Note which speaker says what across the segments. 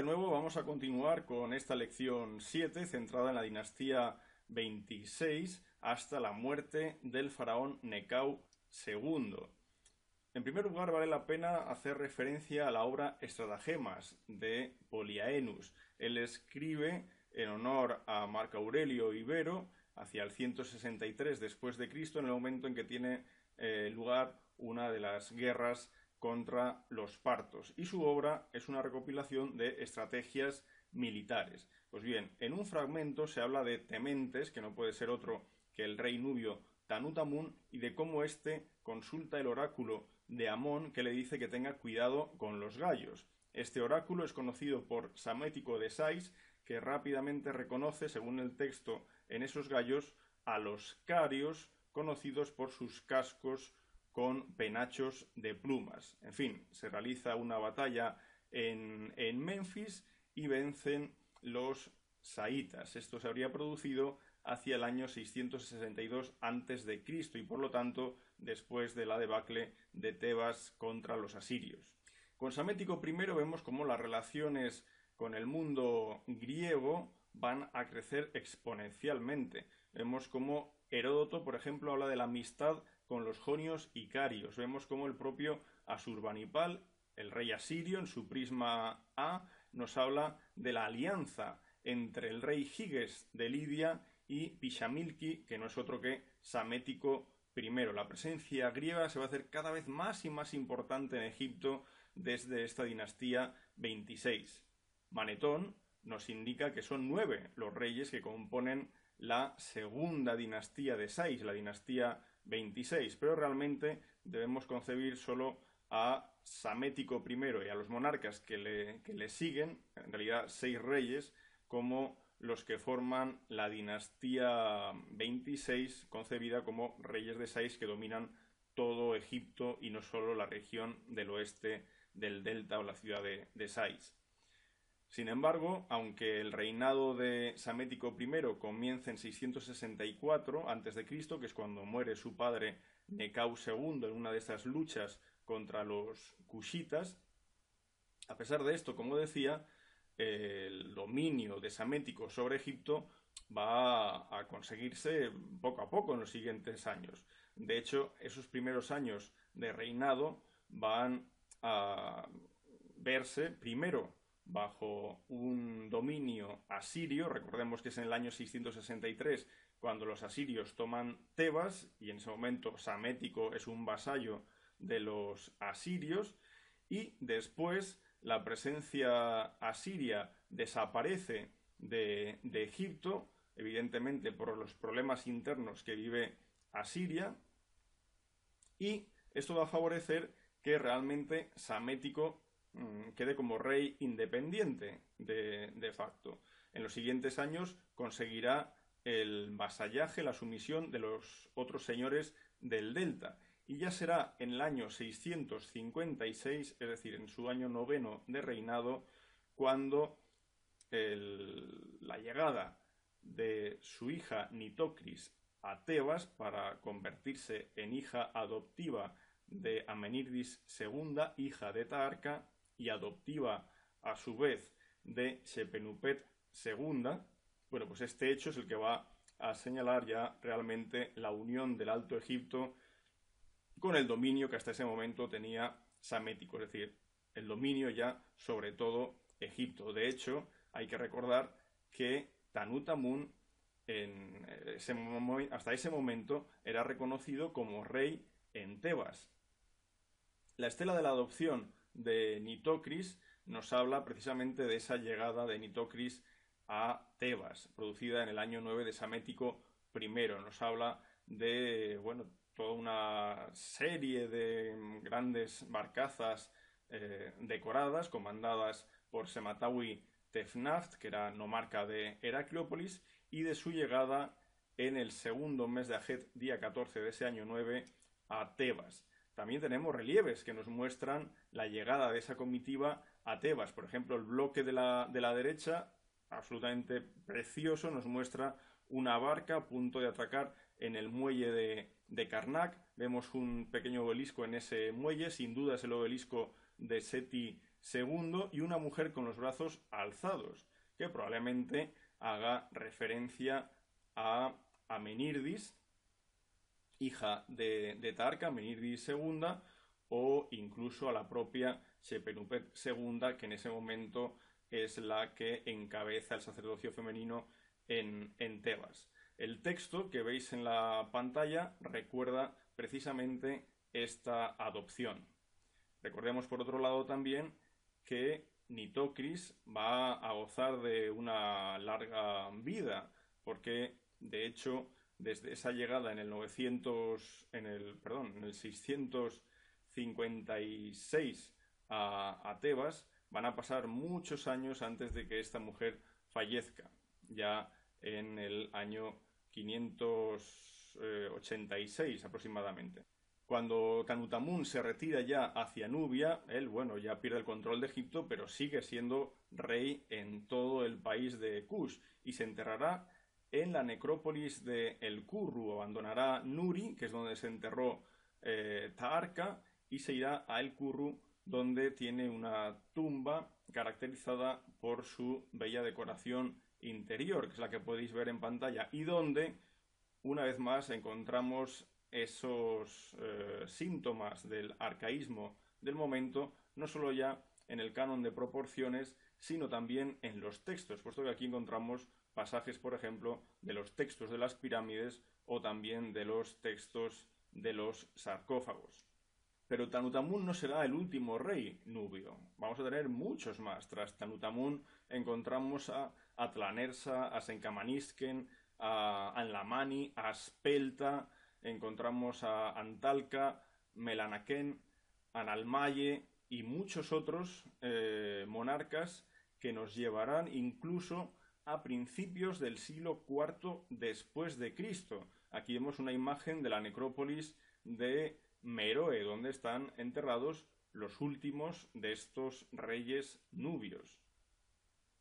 Speaker 1: nuevo, vamos a continuar con esta lección 7 centrada en la dinastía 26 hasta la muerte del faraón Necau II. En primer lugar, vale la pena hacer referencia a la obra Estratagemas de Poliaenus. Él escribe en honor a Marco Aurelio Ibero hacia el 163 después de Cristo, en el momento en que tiene lugar una de las guerras contra los partos, y su obra es una recopilación de estrategias militares. Pues bien, en un fragmento se habla de Tementes, que no puede ser otro que el rey nubio Tanutamun, y de cómo éste consulta el oráculo de Amón, que le dice que tenga cuidado con los gallos. Este oráculo es conocido por Psamético de Sais, que rápidamente reconoce, según el texto, en esos gallos a los carios, conocidos por sus cascos con penachos de plumas. En fin, se realiza una batalla en Menfis y vencen los saítas. Esto se habría producido hacia el año 662 a.C. y por lo tanto después de la debacle de Tebas contra los asirios. Con Psamético I vemos cómo las relaciones con el mundo griego van a crecer exponencialmente. Vemos cómo Heródoto, por ejemplo, habla de la amistad con los jonios y carios. Vemos cómo el propio Asurbanipal, el rey asirio, en su prisma A, nos habla de la alianza entre el rey Giges de Lidia y Pishamilki, que no es otro que Psamético I. La presencia griega se va a hacer cada vez más y más importante en Egipto desde esta dinastía 26. Manetón nos indica que son 9 los reyes que componen la segunda dinastía de Sais, la dinastía 26, pero realmente debemos concebir solo a Psamético I y a los monarcas que le siguen, en realidad 6 reyes, como los que forman la dinastía 26, concebida como reyes de Sais que dominan todo Egipto y no solo la región del oeste del delta o la ciudad de Sais. Sin embargo, aunque el reinado de Psamético I comienza en 664 a.C., que es cuando muere su padre Necau II en una de estas luchas contra los cushitas, a pesar de esto, como decía, el dominio de Psamético sobre Egipto va a conseguirse poco a poco en los siguientes años. De hecho, esos primeros años de reinado van a verse primero bajo un dominio asirio. Recordemos que es en el año 663 cuando los asirios toman Tebas, y en ese momento Psamético es un vasallo de los asirios, y después la presencia asiria desaparece de Egipto, evidentemente por los problemas internos que vive Asiria, y esto va a favorecer que realmente Psamético quede como rey independiente de facto. En los siguientes años conseguirá el vasallaje, la sumisión de los otros señores del delta, y ya será en el año 656, es decir, en su año noveno de reinado, cuando la llegada de su hija Nitocris a Tebas para convertirse en hija adoptiva de Amenírdis II, hija de Taharka, y adoptiva a su vez de Shepenupet II, bueno, pues este hecho es el que va a señalar ya realmente la unión del Alto Egipto con el dominio que hasta ese momento tenía Psamético, es decir, el dominio ya sobre todo Egipto. De hecho, hay que recordar que Tanutamun hasta ese momento era reconocido como rey en Tebas. La estela de la adopción de Nitocris nos habla precisamente de esa llegada de Nitocris a Tebas, producida en el año 9 de Psamético I. Nos habla de, bueno, toda una serie de grandes barcazas decoradas, comandadas por Sematawi Tefnacht, que era nomarca de Heracleópolis, y de su llegada en el segundo mes de Ajet, día 14 de ese año 9, a Tebas. También tenemos relieves que nos muestran la llegada de esa comitiva a Tebas. Por ejemplo, el bloque de la derecha, absolutamente precioso, nos muestra una barca a punto de atracar en el muelle de Karnak. Vemos un pequeño obelisco en ese muelle, sin duda es el obelisco de Seti II y una mujer con los brazos alzados, que probablemente haga referencia a Amenírdis, hija de Taharqa, Amenírdis II, o incluso a la propia Shepenupet II, que en ese momento es la que encabeza el sacerdocio femenino en Tebas. El texto que veis en la pantalla recuerda precisamente esta adopción. Recordemos por otro lado también que Nitocris va a gozar de una larga vida, porque de hecho desde esa llegada en el 656 a Tebas van a pasar muchos años antes de que esta mujer fallezca, ya en el año 586 aproximadamente. Cuando Tanutamun se retira ya hacia Nubia, él, ya pierde el control de Egipto, pero sigue siendo rey en todo el país de Kush y se enterrará en la necrópolis de El Kurru. Abandonará Nuri, que es donde se enterró Taharqa, y se irá a El Kurru, donde tiene una tumba caracterizada por su bella decoración interior, que es la que podéis ver en pantalla, y donde, una vez más, encontramos esos síntomas del arcaísmo del momento, no solo ya en el canon de proporciones, sino también en los textos, puesto que aquí encontramos pasajes, por ejemplo, de los textos de las pirámides o también de los textos de los sarcófagos. Pero Tanutamun no será el último rey nubio. Vamos a tener muchos más. Tras Tanutamun encontramos a Atlanersa, a Senkamanisken, a Anlamani, a Spelta, encontramos a Antalca, Melanaken, Analmaye y muchos otros monarcas que nos llevarán incluso a principios del siglo IV después de Cristo. Aquí vemos una imagen de la necrópolis de Meroe, donde están enterrados los últimos de estos reyes nubios.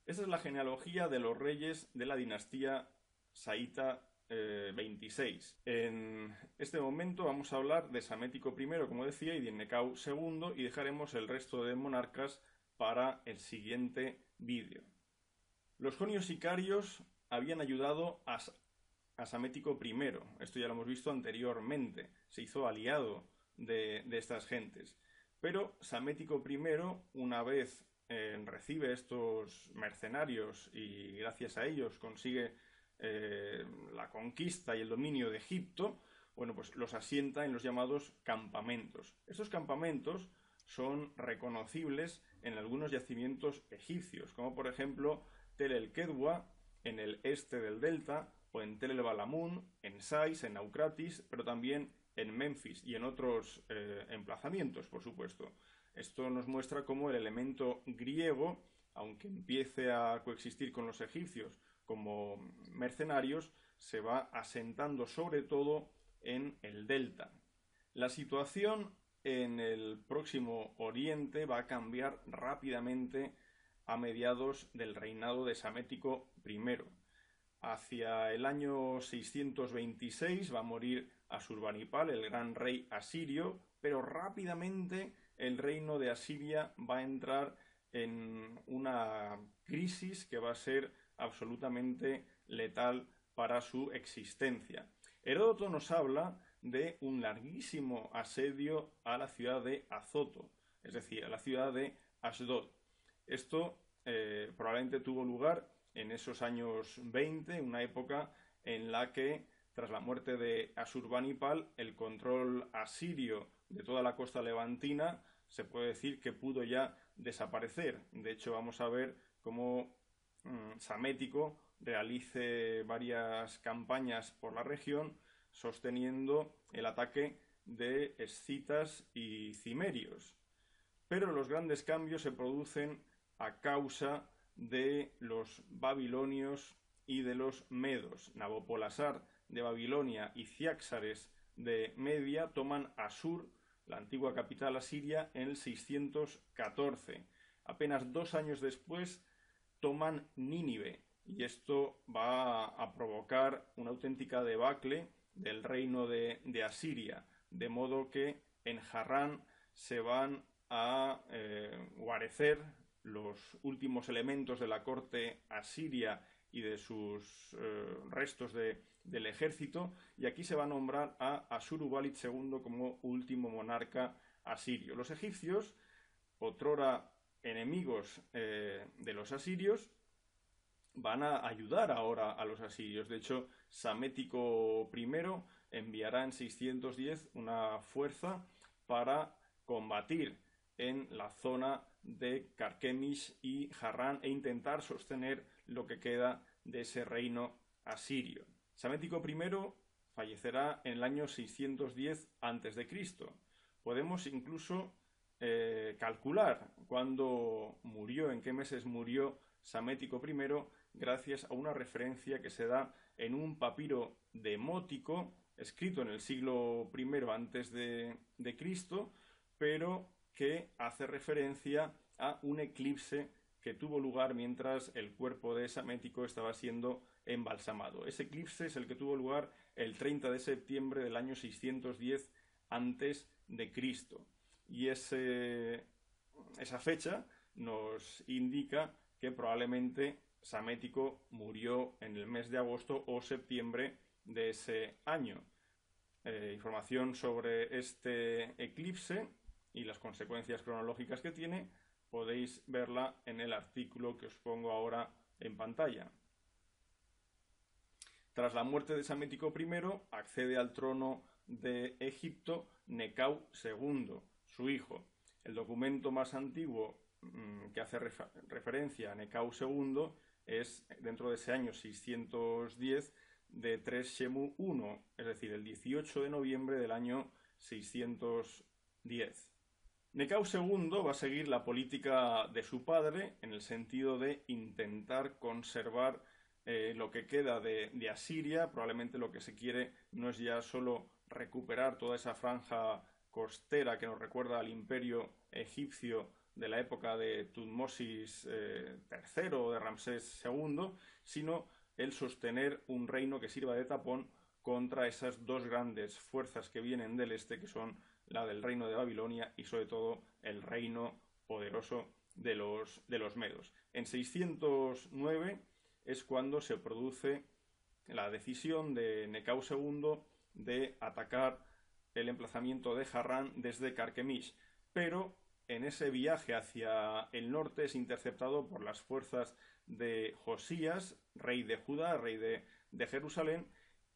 Speaker 1: Esta es la genealogía de los reyes de la dinastía Saíta 26. En este momento vamos a hablar de Samético I, como decía, y de Necau II, y dejaremos el resto de monarcas para el siguiente vídeo. Los jonios sicarios habían ayudado a Samético I. Esto ya lo hemos visto anteriormente. Se hizo aliado de estas gentes. Pero Samético I, una vez recibe estos mercenarios y gracias a ellos consigue la conquista y el dominio de Egipto, pues los asienta en los llamados campamentos. Estos campamentos son reconocibles en algunos yacimientos egipcios, como por ejemplo Tel el-Kedwa, en el este del delta, o en Tel el-Balamun, en Sais, en Naucratis, pero también en Memphis y en otros emplazamientos, por supuesto. Esto nos muestra cómo el elemento griego, aunque empiece a coexistir con los egipcios como mercenarios, se va asentando sobre todo en el delta. La situación en el próximo Oriente va a cambiar rápidamente a mediados del reinado de Samético I. Hacia el año 626 va a morir Asurbanipal, el gran rey asirio, pero rápidamente el reino de Asiria va a entrar en una crisis que va a ser absolutamente letal para su existencia. Heródoto nos habla de un larguísimo asedio a la ciudad de Azoto, es decir, a la ciudad de Asdod. Esto probablemente tuvo lugar en esos años 20, una época en la que, tras la muerte de Asurbanipal, el control asirio de toda la costa levantina se puede decir que pudo ya desaparecer. De hecho, vamos a ver cómo Samético realice varias campañas por la región sosteniendo el ataque de escitas y cimerios. Pero los grandes cambios se producen a causa de los babilonios y de los medos. Nabopolassar de Babilonia y Ciáxares de Media toman Asur, la antigua capital asiria, en el 614. Apenas 2 años después toman Nínive, y esto va a provocar una auténtica debacle del reino de Asiria, de modo que en Harrán se van a guarecer los últimos elementos de la corte asiria y de sus restos del ejército, y aquí se va a nombrar a Ashurbanipal II como último monarca asirio. Los egipcios, otrora enemigos de los asirios, van a ayudar ahora a los asirios. De hecho, Psamético I enviará en 610 una fuerza para combatir en la zona de Carquemish y Harran e intentar sostener lo que queda de ese reino asirio. Psamético I fallecerá en el año 610 a.C. Podemos incluso calcular cuándo murió, en qué meses murió Psamético I, gracias a una referencia que se da en un papiro demótico escrito en el siglo I a.C., pero que hace referencia a un eclipse que tuvo lugar mientras el cuerpo de Psamético estaba siendo embalsamado. Ese eclipse es el que tuvo lugar el 30 de septiembre del año 610 a.C. Y esa fecha nos indica que probablemente Psamético murió en el mes de agosto o septiembre de ese año. Información sobre este eclipse y las consecuencias cronológicas que tiene podéis verla en el artículo que os pongo ahora en pantalla. Tras la muerte de Psamético I, accede al trono de Egipto Necau II, su hijo. El documento más antiguo que hace referencia a Necau II es, dentro de ese año 610, de 3 Shemu I, es decir, el 18 de noviembre del año 610. Necau II va a seguir la política de su padre en el sentido de intentar conservar lo que queda de Asiria. Probablemente lo que se quiere no es ya solo recuperar toda esa franja costera que nos recuerda al imperio egipcio de la época de Tutmosis III o de Ramsés II, sino el sostener un reino que sirva de tapón contra esas dos grandes fuerzas que vienen del este, que son la del reino de Babilonia y sobre todo el reino poderoso de los medos. En 609 es cuando se produce la decisión de Necau II de atacar el emplazamiento de Harran desde Carquemish, pero en ese viaje hacia el norte es interceptado por las fuerzas de Josías, rey de Judá, rey de Jerusalén.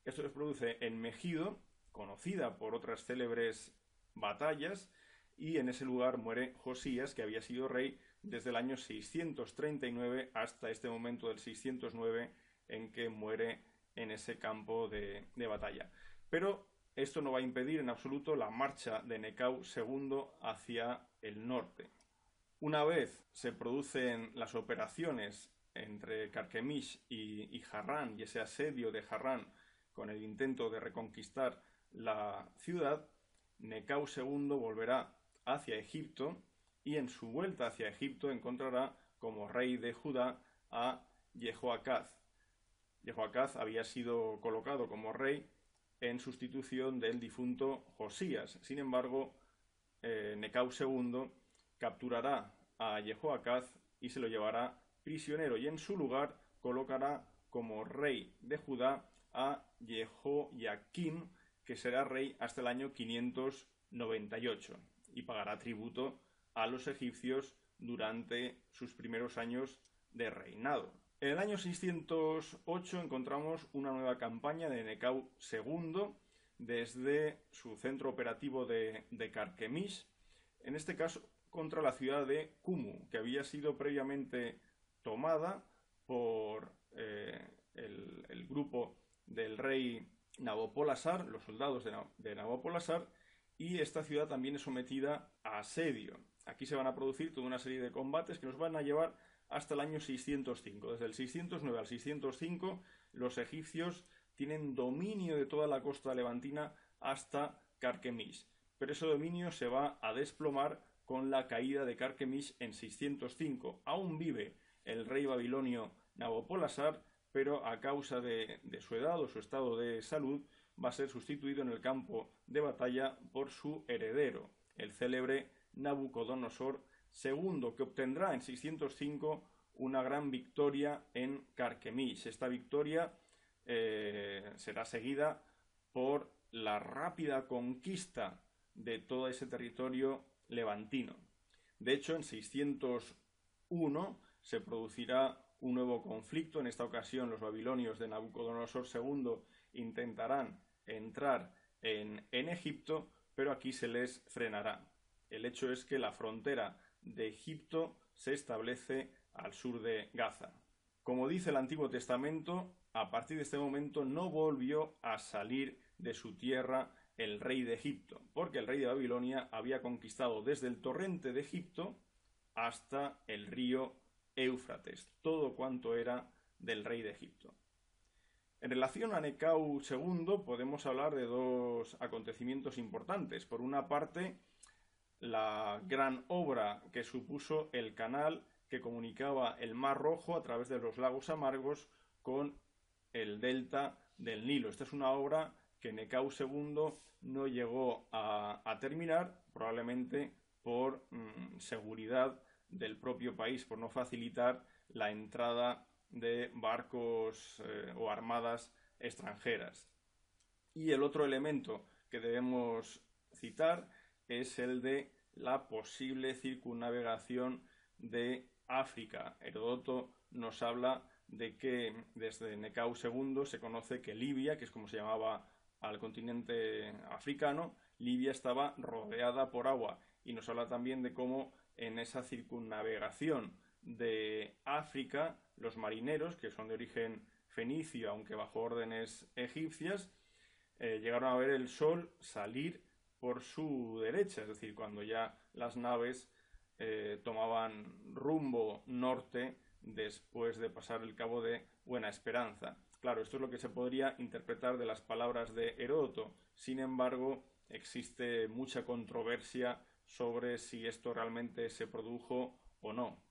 Speaker 1: Esto se produce en Megido, conocida por otras célebres batallas, y en ese lugar muere Josías, que había sido rey desde el año 639 hasta este momento del 609 en que muere en ese campo de batalla. Pero esto no va a impedir en absoluto la marcha de Necau II hacia el norte. Una vez se producen las operaciones entre Carquemish y Harran, y ese asedio de Harran con el intento de reconquistar la ciudad, Necau II volverá hacia Egipto y en su vuelta hacia Egipto encontrará como rey de Judá a Jehoacaz. Jehoacaz había sido colocado como rey en sustitución del difunto Josías. Sin embargo, Necau II capturará a Jehoacaz y se lo llevará prisionero, y en su lugar colocará como rey de Judá a Jehoiakim, que será rey hasta el año 598 y pagará tributo a los egipcios durante sus primeros años de reinado. En el año 608 encontramos una nueva campaña de Necau II desde su centro operativo de Carquemish, en este caso contra la ciudad de Kumu, que había sido previamente tomada por el grupo del rey Nabopolassar, los soldados de Nabopolassar, y esta ciudad también es sometida a asedio. Aquí se van a producir toda una serie de combates que nos van a llevar hasta el año 605. Desde el 609 al 605 los egipcios tienen dominio de toda la costa levantina hasta Carquemish, pero ese dominio se va a desplomar con la caída de Carquemish en 605. Aún vive el rey babilonio Nabopolassar, pero a causa de su edad o su estado de salud va a ser sustituido en el campo de batalla por su heredero, el célebre Nabucodonosor II, que obtendrá en 605 una gran victoria en Carquemish. Esta victoria será seguida por la rápida conquista de todo ese territorio levantino. De hecho, en 601 se producirá un nuevo conflicto. En esta ocasión, los babilonios de Nabucodonosor II intentarán entrar en Egipto, pero aquí se les frenará. El hecho es que la frontera de Egipto se establece al sur de Gaza. Como dice el Antiguo Testamento, a partir de este momento no volvió a salir de su tierra el rey de Egipto, porque el rey de Babilonia había conquistado desde el torrente de Egipto hasta el río Éufrates, todo cuanto era del rey de Egipto. En relación a Necau II podemos hablar de dos acontecimientos importantes. Por una parte, la gran obra que supuso el canal que comunicaba el Mar Rojo a través de los lagos amargos con el delta del Nilo. Esta es una obra que Necau II no llegó a terminar, probablemente por seguridad del propio país, por no facilitar la entrada de barcos o armadas extranjeras. Y el otro elemento que debemos citar es el de la posible circunnavegación de África. Heródoto nos habla de que desde Necau II se conoce que Libia, que es como se llamaba al continente africano, Libia estaba rodeada por agua, y nos habla también de cómo en esa circunnavegación de África los marineros, que son de origen fenicio, aunque bajo órdenes egipcias, llegaron a ver el sol salir por su derecha, es decir, cuando ya las naves tomaban rumbo norte después de pasar el cabo de Buena Esperanza. Claro, esto es lo que se podría interpretar de las palabras de Heródoto. Sin embargo, existe mucha controversia sobre si esto realmente se produjo o no.